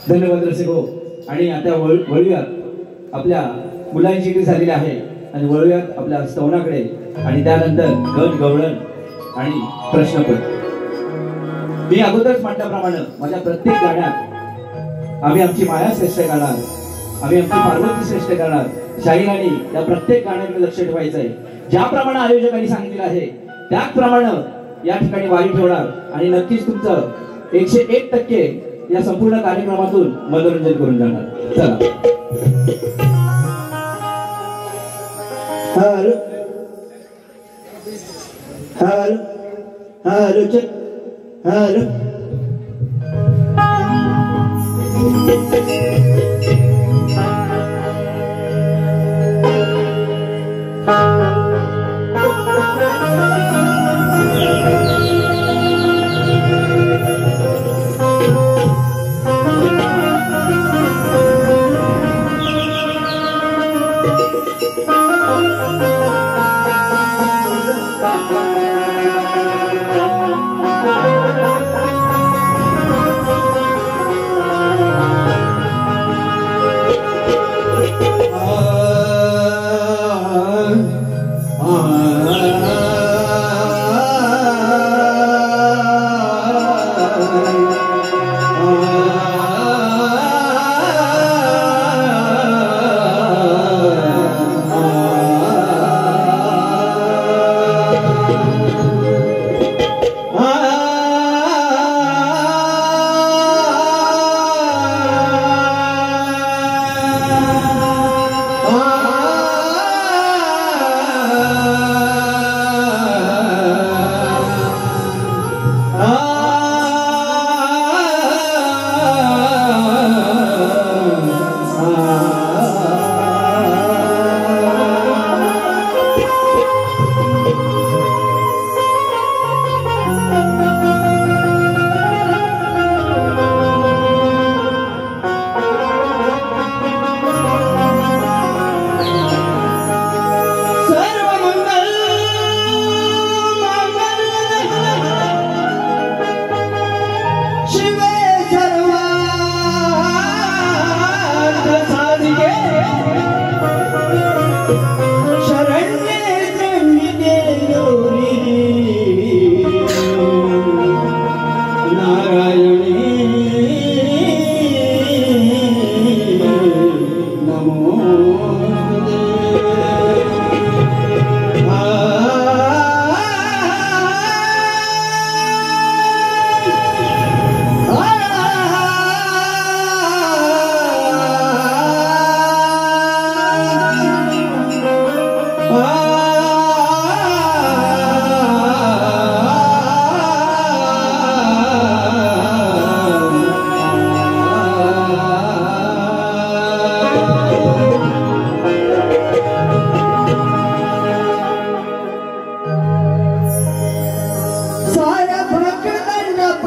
धन्यवाद रसिक हो. आणि आता वळूयात आपल्या मुलांची एंट्री झालेली आहे आणि वळूयात आपल्या स्तवनाकडे आणि त्यानंतर गण गवळण आणि प्रश्नपत्र. मी अगोदरच म्हटल्याप्रमाणे माझ्या प्रत्येक गाण्यात आम्ही आमची माया श्रेष्ठ करणार, आम्ही आमची पार्वती श्रेष्ठ करणार. शाहीराणी या प्रत्येक गाण्याकडे लक्ष ठेवायचं आहे. ज्याप्रमाणे आयोजकांनी सांगितलं आहे त्याचप्रमाणे या ठिकाणी वारी ठेवणार आणि नक्कीच तुमचं 101% या संपूर्ण कार्यक्रमातून मनोरंजन करून जाणार. चला. हॅलो हॅलो हॅलो चल हॅलो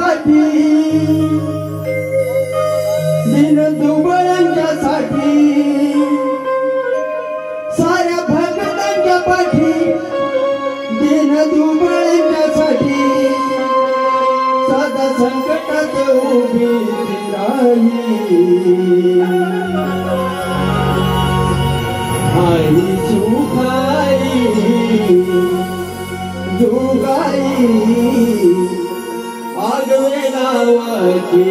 पाठी दिन दुबळ्यांच्या साठी साऱ्या भक्तांच्या पाठी दिन दुबळ्यांच्या साठी सदा संकटात उभी राही आई सुखाई जुगाई आगवे नावाची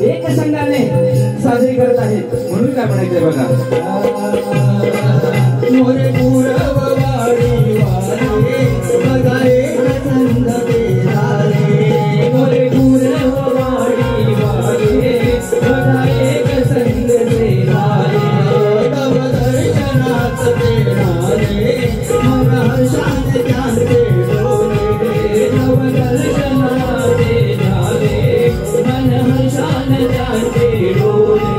एक संघाने साजरी करत आहेत म्हणून काय म्हणायचंय बघा मोरे गुरववाडी वाले बघा एक संघ बेलाले मोरे गुरववाडी वाले बघा एक संघ बेलाले तव दर्शनात देणारे मन हर्षात जानते डोले तव दर्शनात देणारे मन हर्षात जानते डोले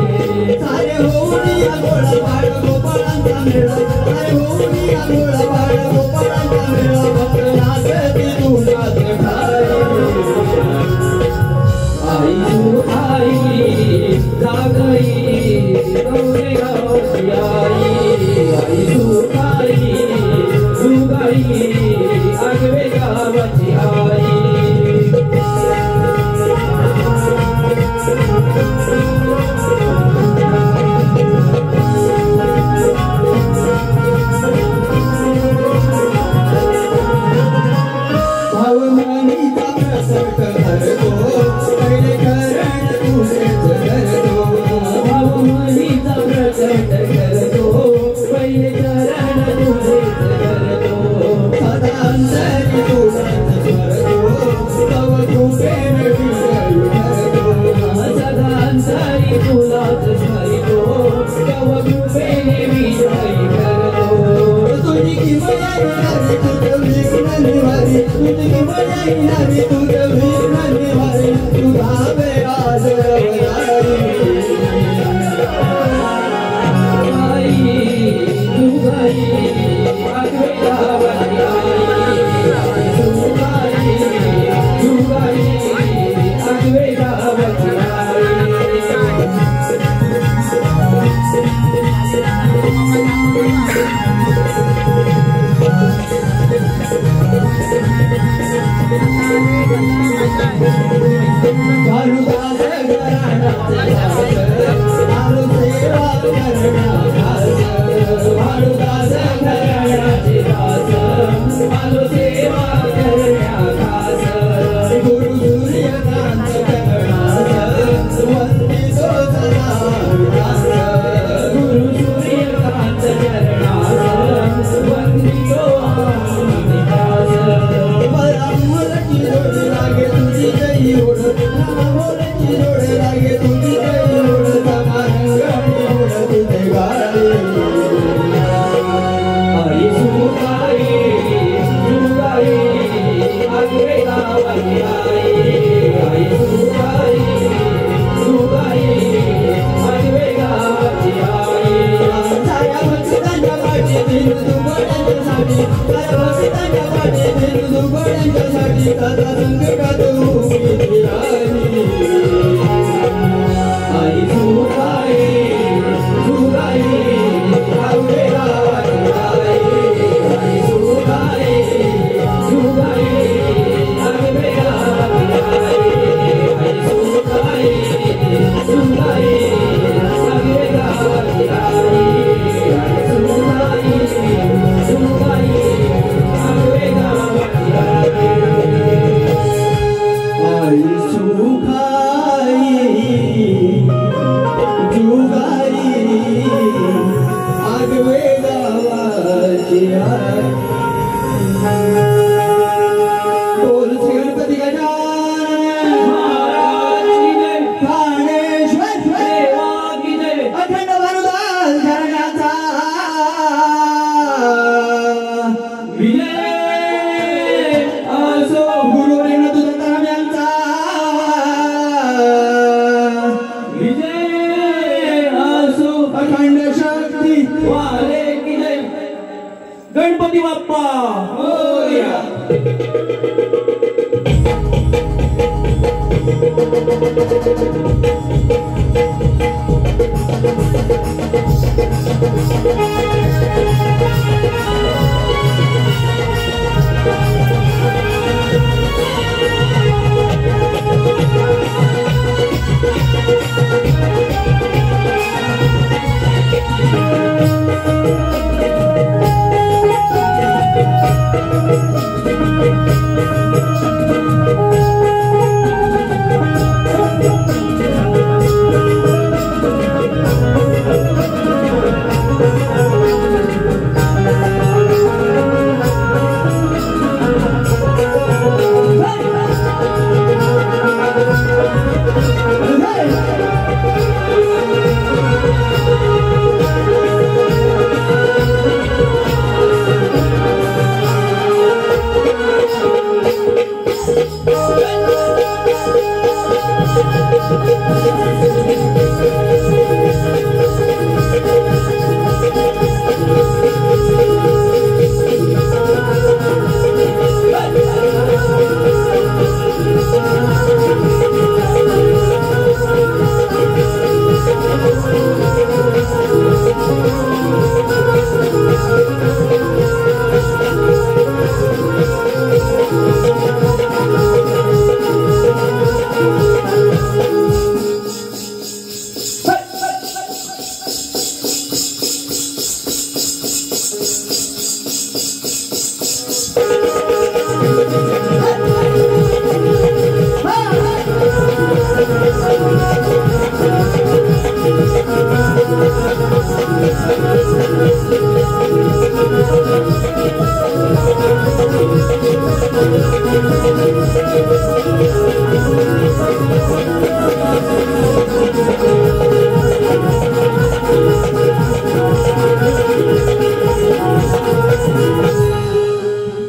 सारे होऊनी आगोळा पाड गोपाळांचा मेळा सारे होऊनी आगोळा पाड गोपाळांचा मेळा भक्त नाचती तुझ्यात आई तू आई जागई गौरे गावची आई तू आई जुगाई आगवे गावाची आई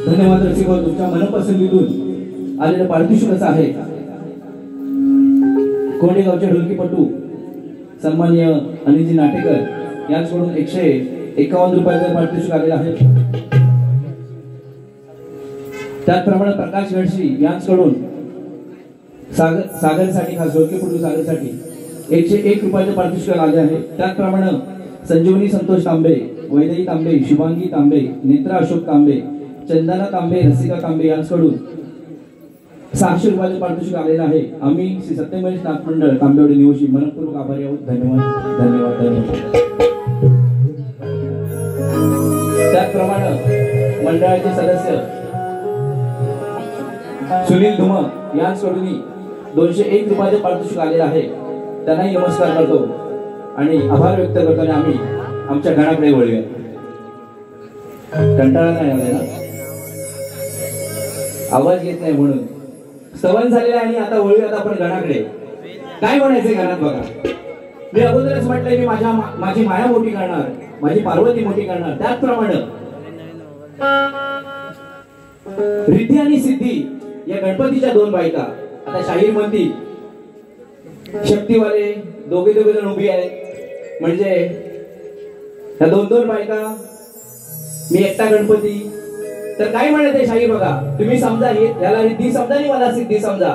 धन्यवाद रसिक हो, तुमच्या मनपसंतीतून आलेलं पारितोषिक असं आहे. कोंडेगावचे ढोलकीपटू सन्माननीय अनिलजी नाटेकर यांच्याकडून 151 रुपयाचं पारितोषिक आलेलं आहे. त्याचप्रमाणे प्रकाश गडशी यांच्याकडून सागरसाठी, खास ढोलकीपटू सागरसाठी 101 रुपयाचं पारितोषिक आले आहे. त्याचप्रमाणे संजीवनी संतोष तांबे, वैदेही तांबे, शुभांगी तांबे, नेत्रा अशोक तांबे, चंदना तांबे, रसिका तांबे यांच्याकडून 600 रुपयाचं पारितोषिक आलेलं आहे. आम्ही श्री सत्यमहेश नाथ मंडळ तांबेवाडी निवासी मनपूर्वक आभारी आहोत. धन्यवाद धन्यवाद धन्यवाद. त्याचप्रमाणे मंडळाचे सदस्य सुनील धुमक यांच्याकडून 201 रुपयाचं पारितोषिक आलेलं आहे. त्यांनाही नमस्कार करतो आणि आभार व्यक्त करतो आणि आम्ही आमच्या गणाकडे वळूया. कंटाळा नाही आला ना, आवाज येत नाही म्हणून सवय झालेला आहे. आणि आता वळूयात आपण गणाकडे. काय म्हणायचंय गणात बघा. मी अगोदरच म्हटलंय मी माझी माया मोठी करणार, माझी पार्वती मोठी करणार. त्याचप्रमाणे रिद्धी आणि सिद्धी या गणपतीच्या 2 बायका आता शाहीर म्हणतील शक्तीवाले दोघे जण उभी आहेत. म्हणजे ह्या 2 बायका, मी एकटा गणपती. तर काय म्हणायचंय शाहीर बघा. तुम्ही समजा, याला रिद्धी समजा आणि मला सिद्धी समजा.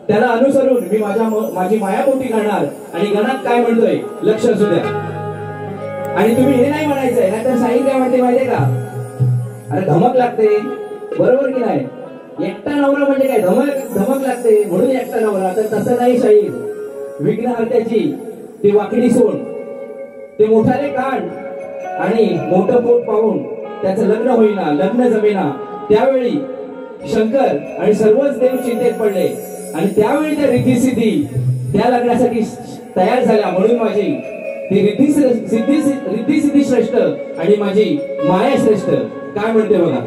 त्याला अनुसरून मी माझी माया मोठी करणार. आणि गणात काय म्हणतोय लक्ष असू द्या. आणि तुम्ही हे नाही म्हणायचंय, नाहीतर शाहीर काय म्हणते माहितीये का, अरे धमक लागते, बरोबर की नाही. एकटा नवरा म्हणजे काय, धमक लागते म्हणून एकटा नवरा. तर तसं नाही शाहीर. विघ्नहर्त्याची ती वाकडी सोड, ते मोठाले कान आणि मोठं पोट पाहून त्याचं लग्न होईना, लग्न जमेना. त्यावेळी शंकर आणि सर्वच देव चिंतेत पडले. आणि त्यावेळी त्या रिद्धी सिद्धी त्या लग्नासाठी तयार झाल्या. म्हणून माझी ती रिद्धी सिद्धी श्रेष्ठ आणि माझी माया श्रेष्ठ. काय म्हणते बघा.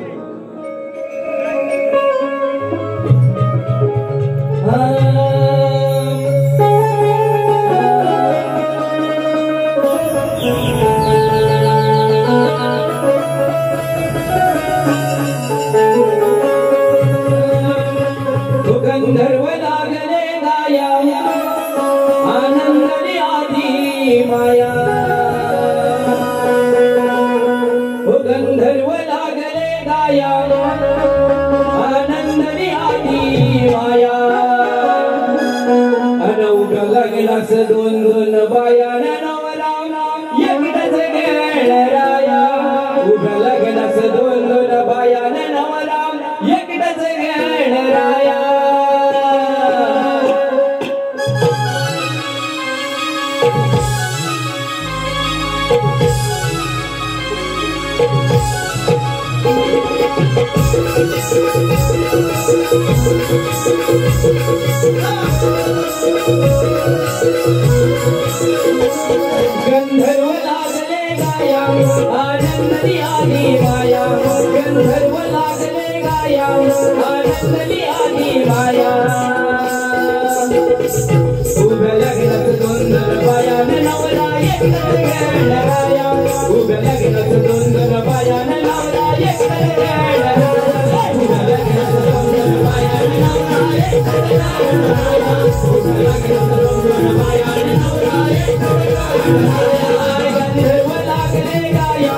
गंधर्व लागले गाया, आनंदने आधी माया. गंधर्व लागले गाया, आनंदने आधी माया. अनौठ लग्नास 2 बाया, नवरा एकटाच घेणाराया. उभ्या लग्नास 2 बाया, नवरा एकटाच घेणाराया. Thank you. गंधर्व लागले गाया आनंदली आली माया गंधर्व लागले गाया आनंदली आली माया उभ्या लग्नात दोन बायान नवरा एकटाच गेला उभ्या लग्नात दोन बायान नवरा एकटाच गेला उभ्या लग्नात दोन बायान नवरा एकटाच गेला उभ्या लग्नात दोन बायान नवरा एकटाच गंधर्व लागले गाया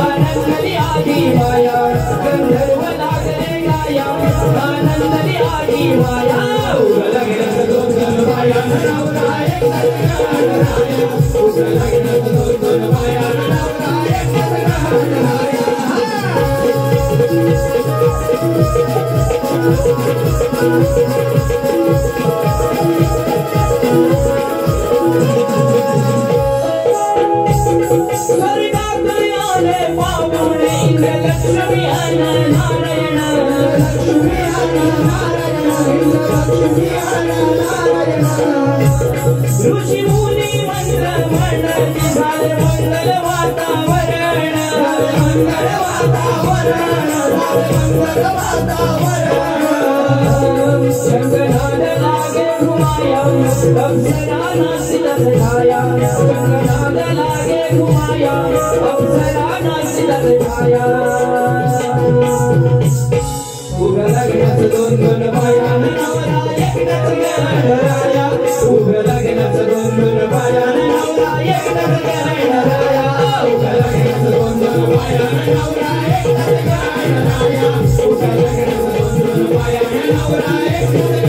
आनंदली आली माया गंधर्व लागले गाया आनंदली आली माया उभ्या लग्नात दोन बायान नवरा एकटाच गेला उभ्या लग्नात दोन बायान नवरा एकटाच गेला लक्ष्मी नारायण लक्ष्मी नारायण लक्ष्मी नारायण ऋषी मुनी मंत्र मंडळी झाले मंगल वातावरण मंगल वातावरण मंगल वातावरण शंखनाद लागे घुमाया अप्सरा नाचित छाया शंखनाद लागे घुमाया अप्सरा नाचित छाया उभ्या लग्नात दोन बायान नवरा एकटाच गेला उभ्या लग्नात दोन बायान नवरा एकटाच गेला उभ्या लग्नात दोन बायान नवरा एकटाच गेला उभ्या लग्नात दोन बायान नवरा एकटाच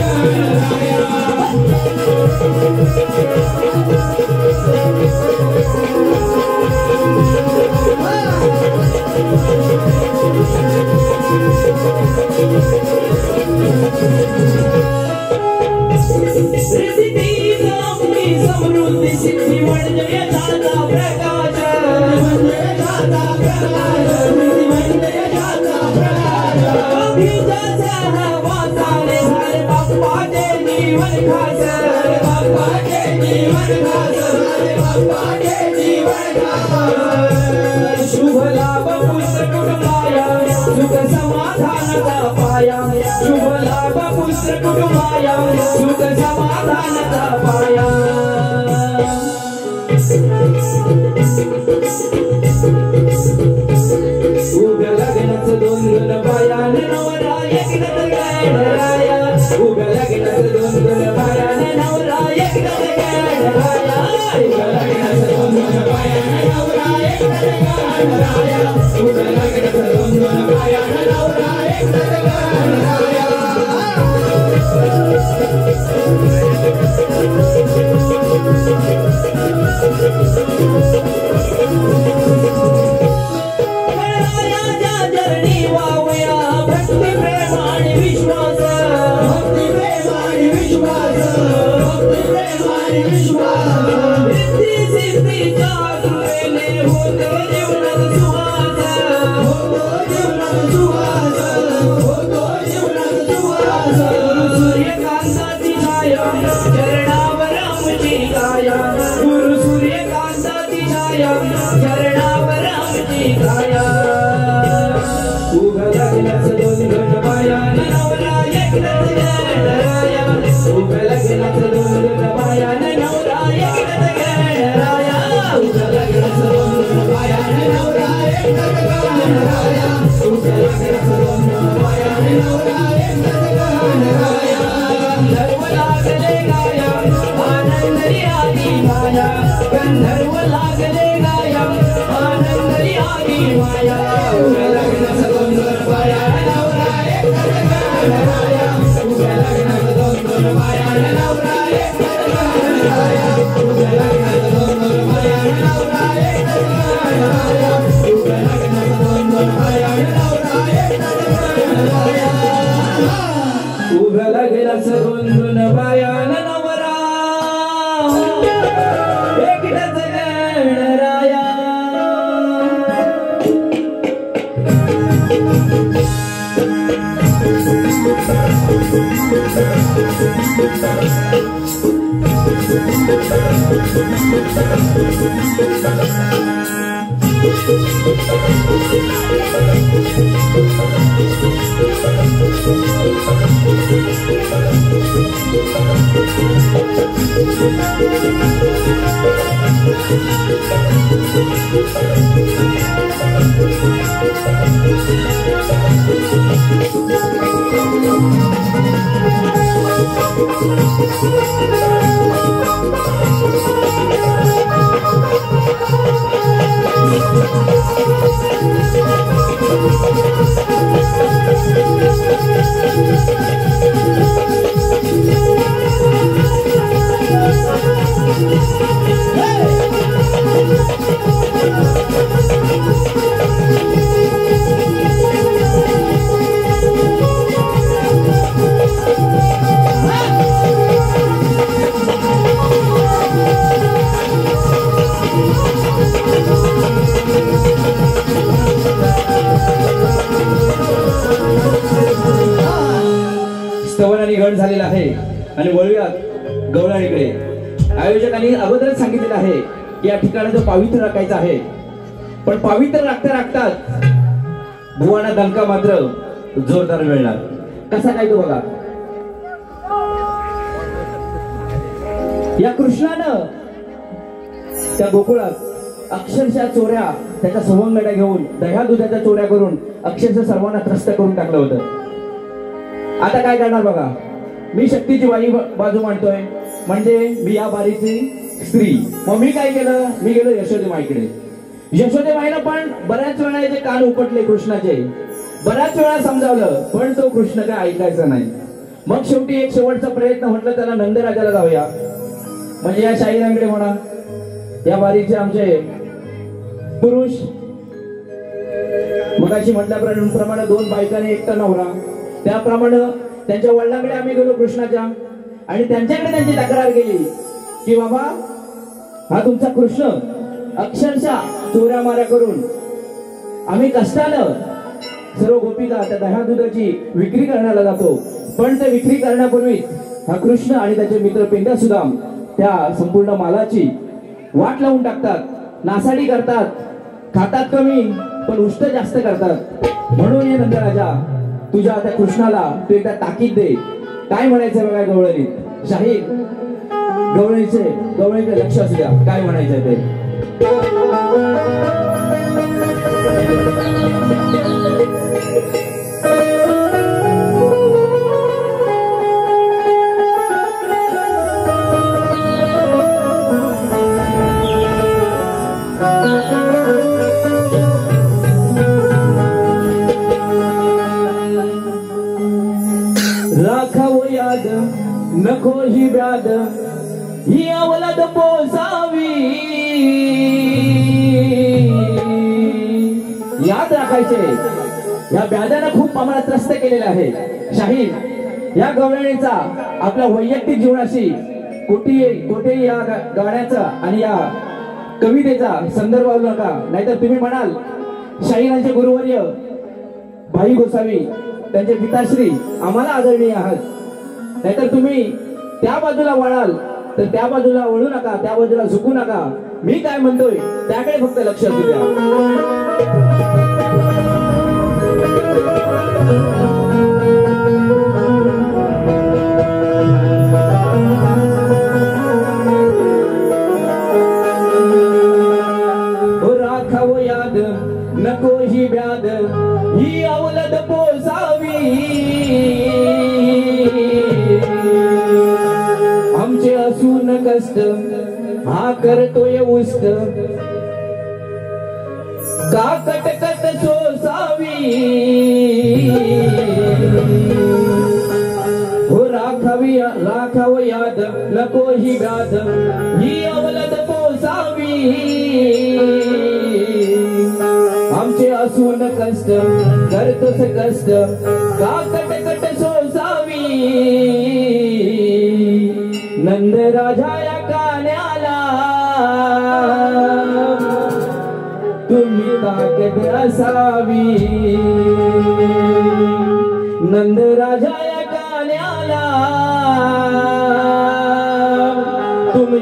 समृद्धी सिद्धी म्हणजे दाता प्रकाश म्हणजे दाता प्रकाश म्हणजे दाता प्रकाश अभिजाचा वाचाले झाले बाप्पाचे जीवन खास बाप्पाचे जीवन खास बाप्पाचे जीवन खास शुभ लाभ पुत्र कुटुंबाया सुख समाधानाचा पाया शुभ लाभ पुत्र कुटुंबाया सुख समाधानाचा पाया उभ्या लग्नात दोन बायान नवरा एकटाच गेला उभ्या लग्नात दोन बायान नवरा एकटाच गेला उभ्या लग्नात दोन बायान नवरा एकटाच गेला उभ्या लग्नात दोन बायान नवरा एकटाच गुरु सूर्यकांताची छाया चरणावर आमची काया उभ्या लग्नात दोन बायान नवरा एकटाच गेला उभ्या लग्नात दोन बायान नवरा एकटाच गेला उभ्या लग्नात दोन बायान नवरा एकटाच गेला उभ्या लग्नात दोन बायान नवरा एकटाच गेला गंधर्व लागले गाया आनंदली आली माया गंधर्व लागले गाया आनंदली आली माया उभ्या लग्नात दोन बायान नवरा एकटाच गेला उभ्या लग्नात दोन बायान नवरा एकटाच गेला उभ्या लग्नात दोन बायान नवरा एकटाच गेला उभ्या लग्नात दोन बायान नवरा एकटाच गेला उभ्या लग्नात दोन बायान नवरा एकटाच गेला राया स्तवनाने गण झालेला आहे आणि वळूयात गवळणीकडे. आयोजकांनी अगोदरच सांगितलेलं आहे की या ठिकाणाचं पावित्र्य राखायचं आहे, पण पावित्र्य राखता राखतात भुवाना दणका मात्र जोरदार मिळणार. कसा काय तो बघा. या कृष्णानं त्या गोकुळात अक्षरशः चोऱ्या, त्याच्या सवंगड्या घेऊन दह्या दुधाच्या चोऱ्या करून अक्षरशः सर्वांना त्रस्त करून टाकलं होतं. आता काय करणार बघा. मी शक्तीची बाजू मांडतोय, म्हणजे मी या बारीची स्त्री. मग मी काय केलं, मी गेलो यशोदेमाईकडे. यशोदेमाईला पण बऱ्याच वेळा याचे कान उपटले कृष्णाचे, बऱ्याच वेळा समजावलं, पण तो कृष्ण काय ऐकायचा नाही. मग शेवटी एक शेवटचा प्रयत्न, म्हटलं त्याला नंदराजाला जाऊया, म्हणजे या शाहिरांकडे म्हणा, या बारीचे आमचे पुरुष. मगाशी म्हटल्याप्रमाणे 2 बायकांनी एकटा नवरा, त्याप्रमाणे त्यांच्या वडिलांकडे आम्ही गेलो कृष्णाच्या, आणि त्यांच्याकडे त्यांची तक्रार केली की बाबा हा तुमचा कृष्ण अक्षरशः चोऱ्या माऱ्या करून आम्ही कष्टानं सर्व गोपिका त्या दह्या दुधाची विक्री करण्याला जातो, पण ते विक्री करण्यापूर्वी हा कृष्ण आणि त्याचे मित्र पेंड्या सुद्धा त्या संपूर्ण मालाची वाट लावून टाकतात, नासाडी करतात, खातात कमी पण उष्ट जास्त करतात. म्हणून हे नंदराजा, तुझ्या त्या कृष्णाला तू एकदा ताकीद दे. काय म्हणायचं बघा गवळणीत. शाहीर गवळणीचे लक्ष असू द्या, काय म्हणायचंय ते. राखावं याद नको ही व्याध, ही अवलाद पोसावी. याद राखायचे. या व्याधानं खूप आम्हाला त्रस्त केलेलं आहे. शाहीर या गवळणीचा आपल्या वैयक्तिक जीवनाशी कोठेही या गाण्याचा आणि या कवितेचा संदर्भ आणू नका, नाहीतर तुम्ही म्हणाल शाहिरांचे गुरुवर्य भाई गोसावी, त्यांचे पिताश्री आम्हाला आदरणीय आहात, नाहीतर तुम्ही त्या बाजूला वळाल तर त्या बाजूला वळू नका, त्या बाजूला झुकू नका. मी काय म्हणतोय त्याकडे फक्त लक्ष असू द्या. राखावं याद नको ही व्याध, ही अवलद पोसावी. आमचे असून कष्ट हा करतोय उष्ट, का कटकट सोसावी. हो राखावं याद नको ही व्याध, ही अवलद पोसावी. आमचे असून कष्ट करतोस कष्ट, का कटकट सोसावी. नंद राजा या कान्याला तुम्ही ताकद असावी. नंद राजा या कान्याला तुम्ही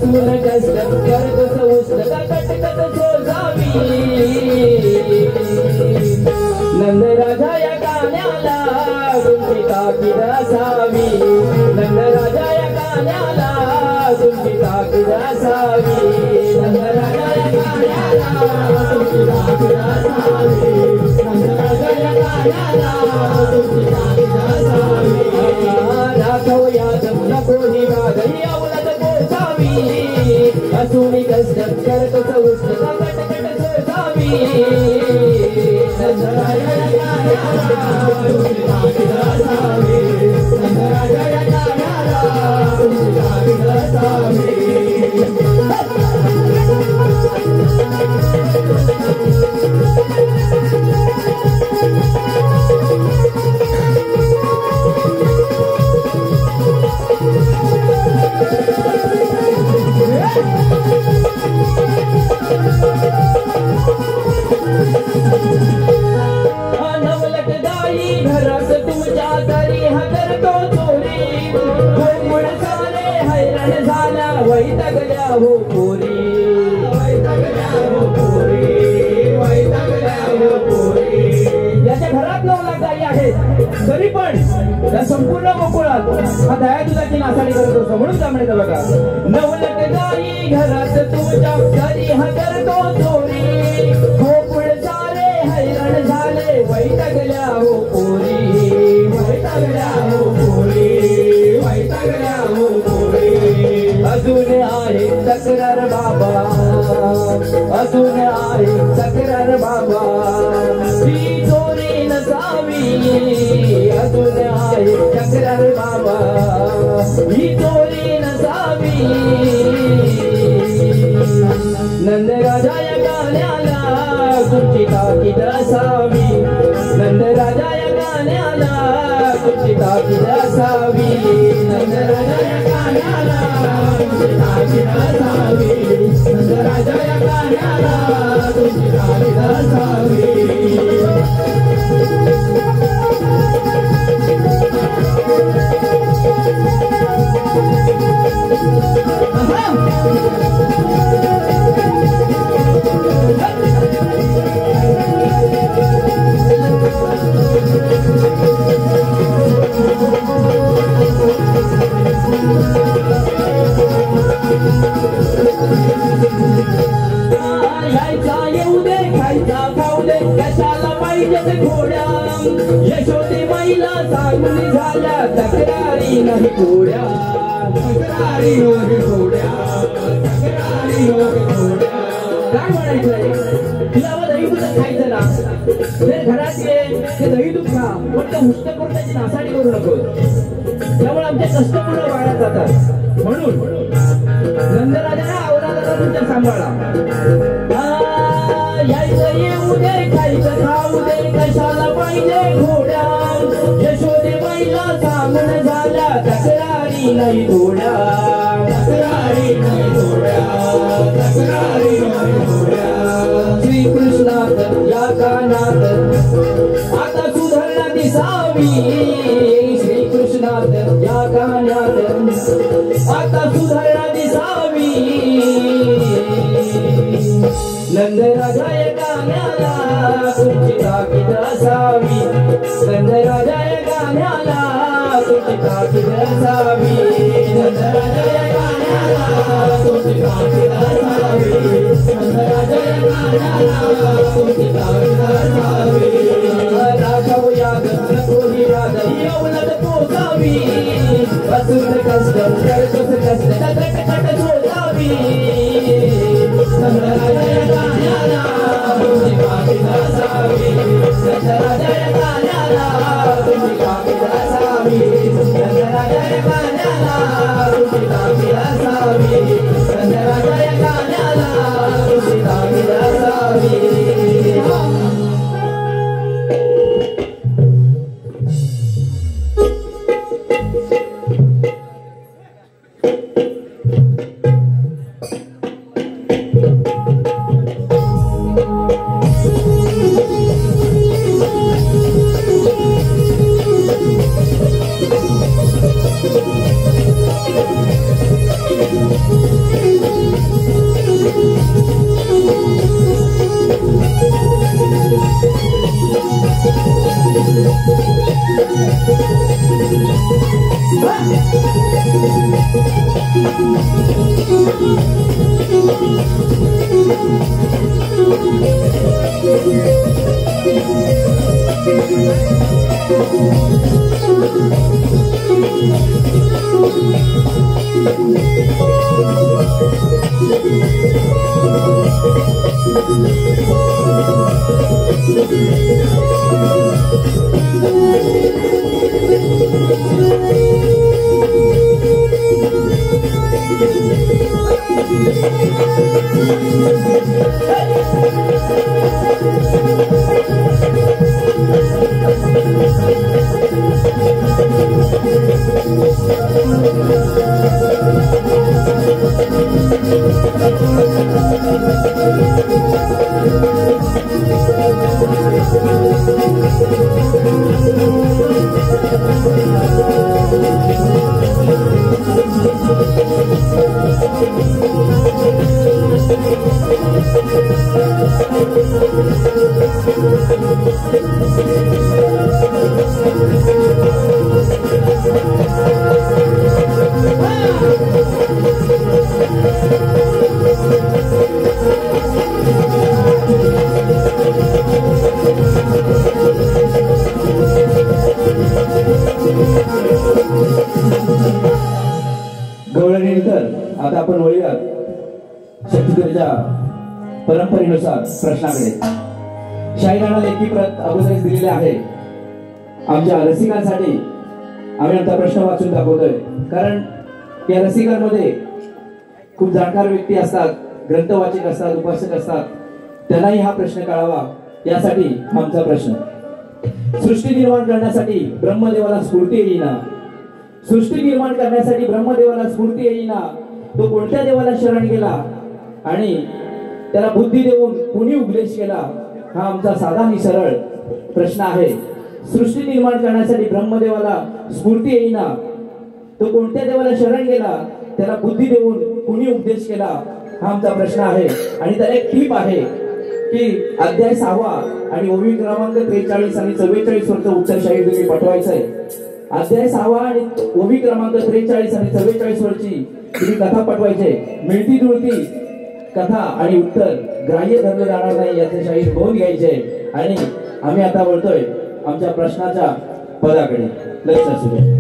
असून कष्ट करतोस उष्णता कटकट सोसावी नंद राजा या गाण्याला तुमची ताकीद असावी नंद राजा या गाण्याला तुमची ताकीद असावी नंद राजा या गाण्याला तुमची ताकीद असावी नंद राजा या गाण्याला तुमची ताकीद असावी राघव यादव नकोही वाघही अवलत पोचावी असून कष्ट करतोस उष्णता कटकट सोसावी नंद राजा या गाण्याला तुमची ताकीद असावी नंद राजा या गाण्याला तुमची ताकीद असावी नवलखदाई घरात तुमच्या तरी हजरतो चोरी कोण सारे हैराण झाला वैतागल्या हो पोरी वैतागल्या हो पोरी वैतागल्या हो पोरी याच्या घरात नवलखदाई आहेत तरी पण या संपूर्ण गोकुळात हा दया दुधाची नासाडी करत असतो म्हणून का म्हणतो बघा नवलखदाई घरात तुमच्या तरी हजरतो चोरी कोण सारे हैराण झाले वैतागल्या हो पोरी वैतागल्या हो पोरी वैतागल्या हो पोरी अजून आहे तक्रार बाबा अजून आहे तक्रार बाबा ही चोरी नसावी अजून आहे तक्रार बाबा ही चोरी नसावी नंद राजा या गाण्याला तुमची ताकीद असावी नंद राजा या गाण्याला तुमची ताकीद असावी नंद राजा या गाण्याला तुमची ताकीद असावी नंद राजा या गाण्याला तुमची ताकीद असावी यायचा येऊ दे खायचा खाऊ दे कशाला पाहिजे घोड्या यशोदे महिला सांगून झाल्या तक्रारी नाही घोड्या तक्रारी नाही घोड्या तक्रारी नाही घोड्या काय म्हणायचंय तुला दही दूध खायचं ना ते घरात ये ते दही दूध खा पण त्या हुष्टपुरताची नासाडी करू नको त्यामुळे आमचे कष्टपूर्ण वाया जातात म्हणून नंदराजाने अवलादाला तुमच्या सांभाळा यायचं येऊ दे खायचं खाऊ दे कशाला पाहिजे घोड्या यशोदे महिला सांगून झाल्या तक्रारी नाही घोड्या तक्रारी नाही घोड्या तक्रारी नाही घोड्या श्रीकृष्णात या कानात आता सुधारणा दिसावी श्रीकृष्णात या गाण्यात आता सुधारणा दिसावी नंद राजा या गाण्याला तुमची ताकीद असावी नंद राजा या गाण्याला तुमची ताकीद असावी नंद राजा या गाण्याला तुमची ताकीद असावी नंद राजा या गाण्याला तुमची ताकीद असावी राघव यादव नकोही वादही अवलत पोचावी असून कष्ट करतोस कष्ट कटकट सोसावी नंद राजा या गाण्याला तुमची ताकीद असावी नंद राजा या गाण्याला तुमची ताकीद असावी नंद राजा या गाण्याला तुमची ताकीद असावी नंद राजा या गाण्याला तुमची ताकीद असावी गवळणीनंतर आता आपण वळूयात छत्तीसगडच्या परंपरेनुसार प्रश्नाकडे. शाहिराना लेखी प्रत अगोदरच दिलेली आहे. आमच्या रसिकांसाठी आम्ही आमचा प्रश्न वाचून दाखवतोय, कारण या रसिकांमध्ये खूप जाणकार व्यक्ती असतात, ग्रंथवाचक असतात, उपासक असतात. त्यांनाही हा प्रश्न कळावा यासाठी आमचा प्रश्न. सृष्टी निर्माण करण्यासाठी ब्रह्मदेवाला स्फूर्ती येईना, सृष्टी निर्माण करण्यासाठी ब्रह्मदेवाला स्फूर्ती येईना, तो कोणत्या देवाला शरण गेला आणि त्याला बुद्धी देऊन कुणी उपदेश केला? हा आमचा साधा आणि सरळ प्रश्न आहे. सृष्टी निर्माण करण्यासाठी ब्रह्मदेवाला स्फूर्ती येईना, तो कोणत्या देवाला शरण गेला, त्याला बुद्धी देऊन कुणी उपदेश केला? हा आमचा प्रश्न आहे. आणि त्याला एक टीप आहे की अध्याय 6 आणि ओवी क्रमांक 43 आणि 44 वरचं उत्तर शाहीर तुम्ही पाठवायचंय. अध्याय 6 आणि ओवी क्रमांक 43 आणि 44 वरची तुम्ही कथा पाठवायचे. मिळती जुळती कथा आणि उत्तर ग्राह्य धरले जाणार नाही याचे शाहीर नोंद घ्यायचे. आणि आम्ही आता वळतोय आमच्या प्रश्नाच्या पदाकडे. लक्ष असू दे.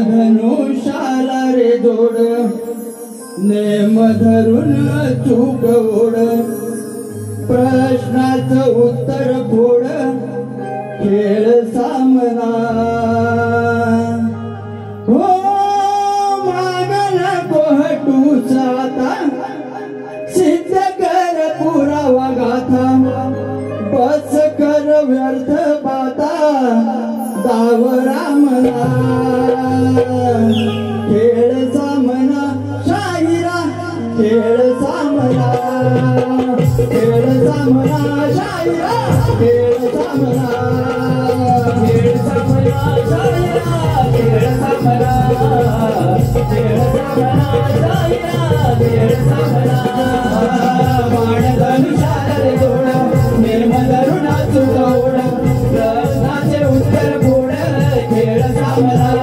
धनुषाला रे जोड नेम धरून चूक ओढ प्रश्नाचं उत्तर फोड खेळ सामना हो मागला कोहटूच आता सिद्ध कर पुरावा गाथा बस कर व्यर्थ बाता दाव रामना खेळ सामना शाहिरा खेळ सामना खेळ सामना शाहिरा खेळ सामना खेळ सामना शाहिरा खेळ सामना खेळ सामना शाहिरा खेळ सामना बाण धनुषाला रे जोड निर्म धरुणा चुकवड प्रश्नाचे उत्तर फोड खेळ सामना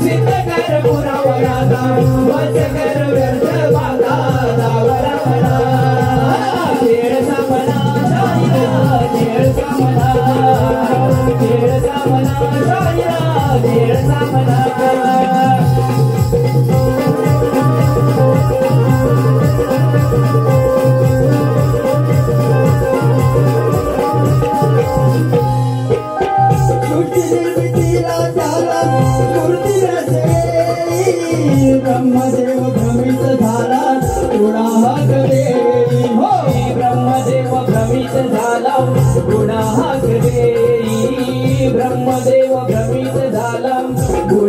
सिद्ध कर पुरावा गाथा बस कर व्यर्थ बाधा दाव रामना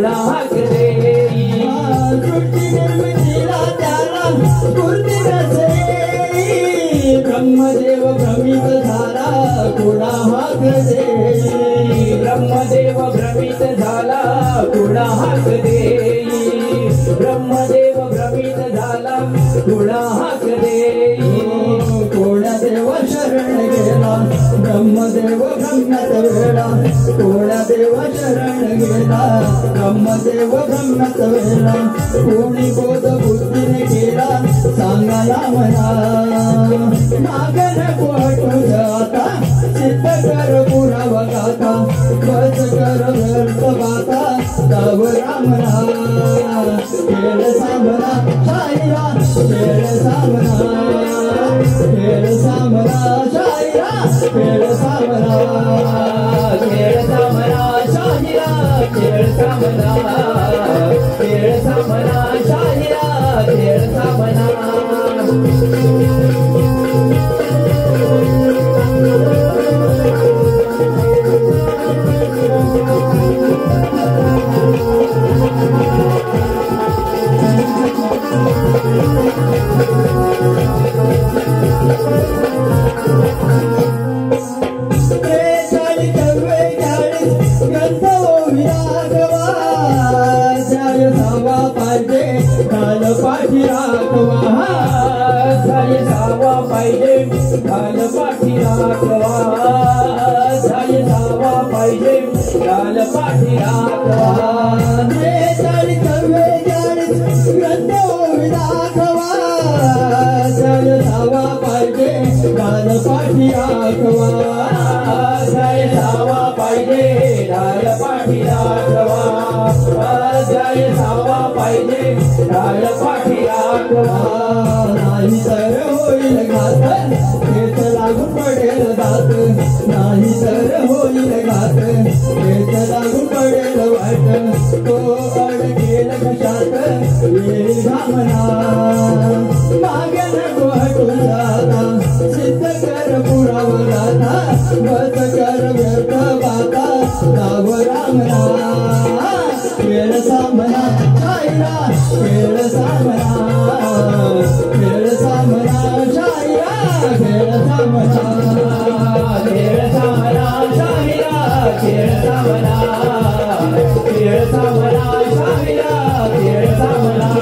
कुणा हाक देई सृष्टी निर्मितीला त्याला स्फूर्ती नसेल ब्रह्मदेव भ्रमित झाला कुणा हाक देई ब्रह्मदेव भ्रमित झाला कुणा हाक देई ब्रह्मदेव भ्रमित झाला कुणा हाक देई कोणा देव शरण गेला ब्रह्मदेव भ्रम्यात वेळा कोणा देव शरण गेला ब्रह्मदेव भ्रम्यात वेळा कोणी बोध बुद्धीने केला सांगायला मला मागन कोटू जाता सिद्ध कर पुरावा गाथा बस कर व्यर्थ बाता तव रामना खेळ सामना शाहिरा खेळ सामना खेळ सामना शाहिरा खेळ सामना खेळ सामना शाहिरा खेळ सामना खेळ सामना शाहिरा खेळ सामना नाही तर होईल घात हेच लागून पडेल दात नाही तर होईल घात हेच लागून पडेल वाट तो अडकेल कशात येईल घामना मागे नको हटून जाता सिद्ध कर पुरावा गाथा बस कर व्यर्थ बाता गाव रामना खेळ सामना शाहिरा खेळ सामना खेळ सामना शाहिरा खेळ सामना खेळ सामना शाहिरा खेळ सामना खेळ सामना शाहिरा खेळ सामना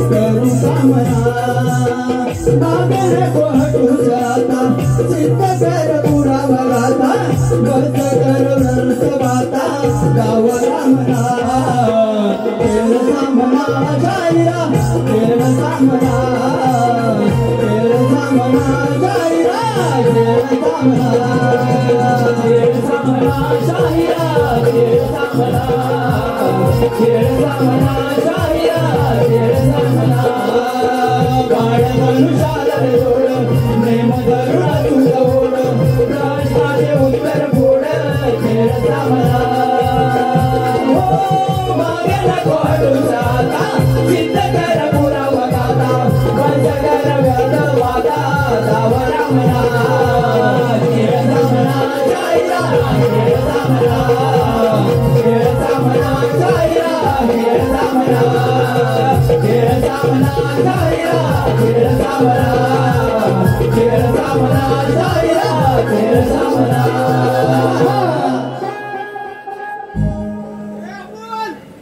करू कामना मागे नको हटू जाता सिद्ध कर पुरावा गाथा बस कर व्यर्थ बाता गाव रामना खेळ सामना शाहिरा खेळ सामना खेळ सामना शाहिरा खेळ सामना खेळ सामना शाहिरा खेळ सामना खेळ सामना शाहिरा खेळ सामना बाळ मनुष्याला जोड प्रेम धरुणा तुझ ओढ प्रश्नाचे उत्तर फोड खेळ सामना मागे नको हटू जाता सिद्ध कर पुरावा गाथा बस कर व्यर्थ बाता गाव रामना खेळ सामना शाहिरा खेळ सामना खेळ सामना शाहिरा खेळ सामना खेळ सामना शाहिरा खेळ सामना खेळ सामना शाहिरा खेळ सामना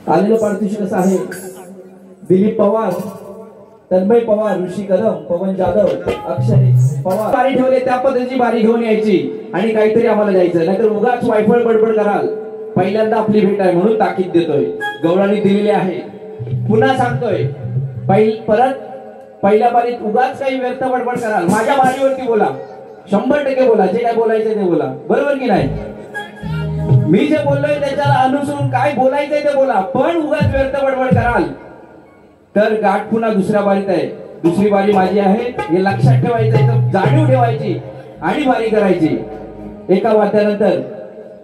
आलेलं पारितोषिक असं आहे दिलीप पवार, तन्मय पवार, ऋषी कदम, पवन जाधव, अक्षय पवार. बारी ठेवले त्या पद्धतीची बारी घेऊन यायची आणि काहीतरी आम्हाला द्यायचं, नाहीतर उगाच वायफळ बडबड कराल. पहिल्यांदा आपली भेट आहे म्हणून ताकीद देतोय, गौराणी दिलेली आहे. पुन्हा सांगतोय परत पहिल्या बारीत उगाच काही व्यर्थ बडबड कराल, माझ्या बारीवरती बोला, 100% बोला, जे काय बोलायचं ते बोला, बरोबर की नाही. मी जे बोललोय त्याच्याला अनुसरून काय बोलायचंय ते बोला, पण उगाच व्यर्थ बडबड कराल तर गाठ पुन्हा दुसऱ्या बारीत आहे. दुसरी बारी माझी आहे हे लक्षात ठेवायचं, एकदम जाणीव ठेवायची आणि बारी करायची. एका वाद्यानंतर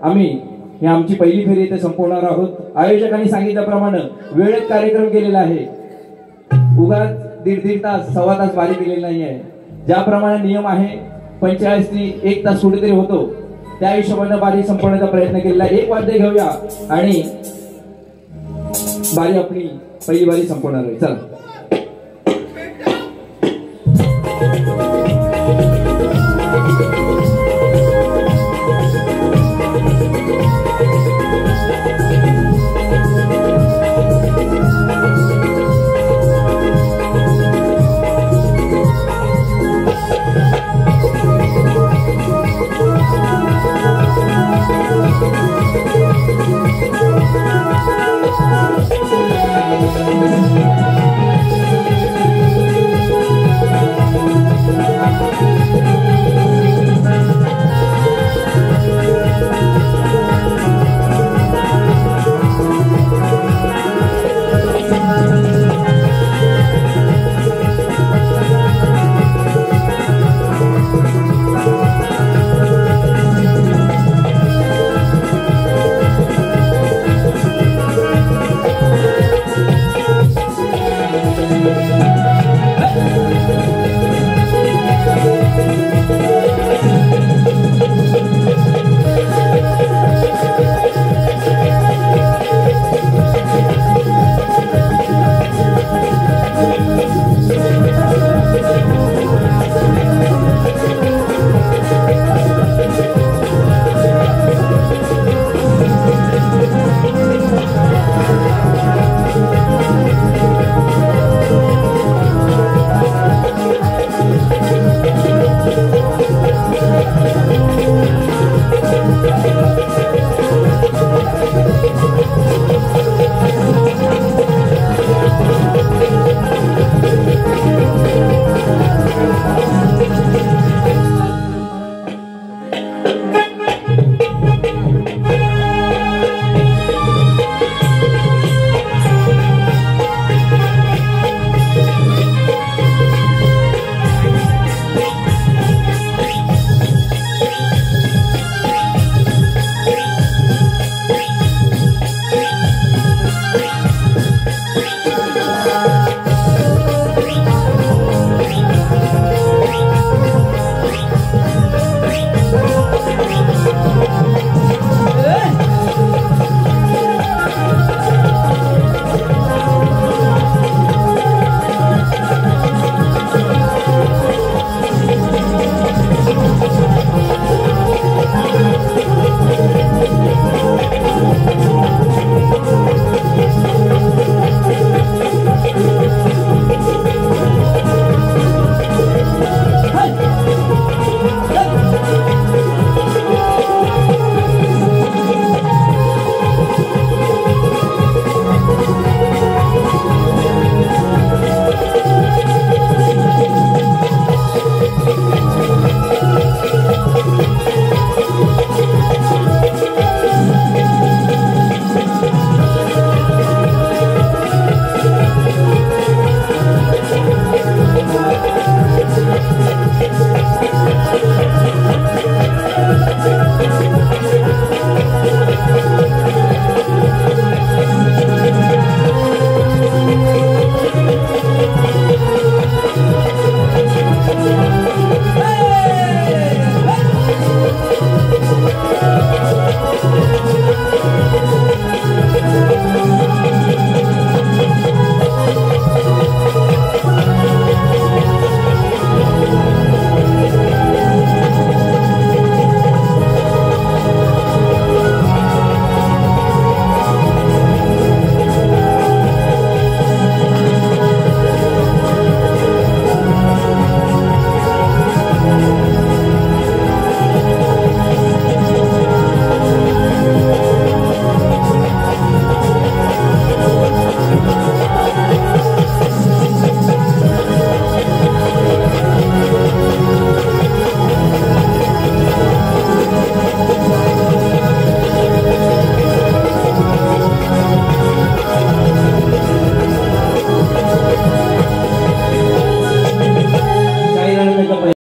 आम्ही ही आमची पहिली फेरी इथे संपवणार आहोत. आयोजकांनी सांगितल्याप्रमाणे वेळेत कार्यक्रम केलेला आहे, उगाच दीड तास 1.25 तास बारी केलेली नाही आहे. ज्याप्रमाणे नियम आहे 45 ते 1 तास कुठेतरी होतो, त्या हिशोबाने बारी संपवण्याचा प्रयत्न केलेला आहे. एक वाद्य घेऊया आणि बारी आपली पहिली बारी संपवणार आहे. चला